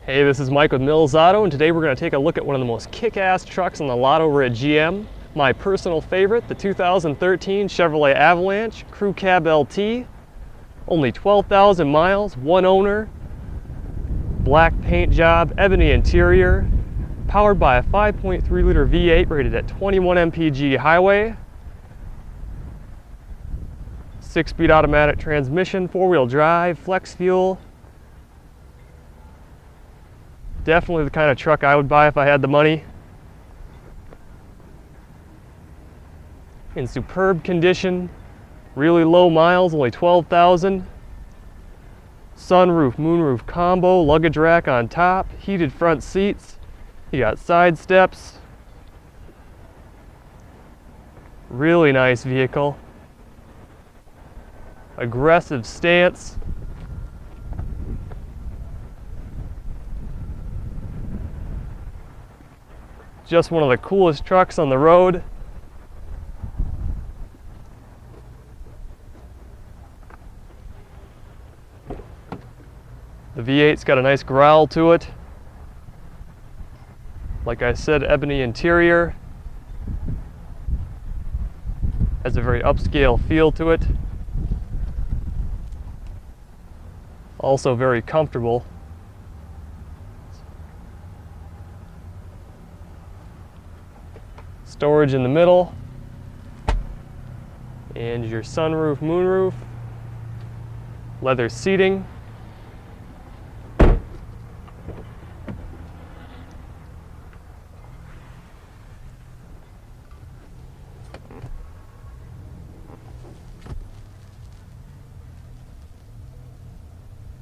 Hey, this is Mike with Mills Auto, and today we're going to take a look at one of the most kick-ass trucks on the lot over at GM. My personal favorite, the 2013 Chevrolet Avalanche Crew Cab LT. Only 12,000 miles, one owner, black paint job, ebony interior, powered by a 5.3-liter V8 rated at 21 mpg highway. 6-speed automatic transmission, 4-wheel drive, flex fuel. Definitely the kind of truck I would buy if I had the money. In superb condition, really low miles, only 12,000. Sunroof, moonroof combo, luggage rack on top, heated front seats. You got side steps. Really nice vehicle. Aggressive stance. Just one of the coolest trucks on the road. The V8's got a nice growl to it. Like I said, ebony interior. Has a very upscale feel to it. Also very comfortable. Storage in the middle, and your sunroof, moonroof, leather seating.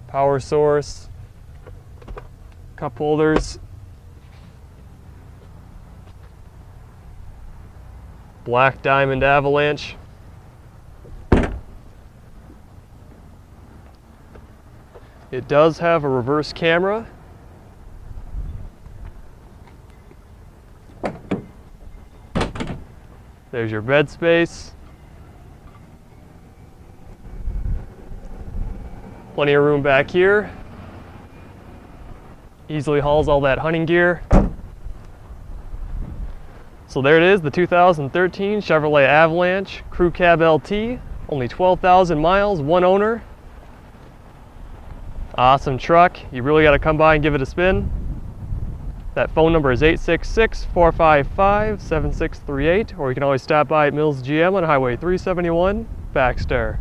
Power source, cup holders. Black diamond Avalanche. It does have a reverse camera. There's your bed space. Plenty of room back here. Easily hauls all that hunting gear. So there it is, the 2013 Chevrolet Avalanche Crew Cab LT. Only 12,000 miles, one owner. Awesome truck. You really got to come by and give it a spin. That phone number is 866-455-7638, or you can always stop by at Mills GM on Highway 371, Baxter.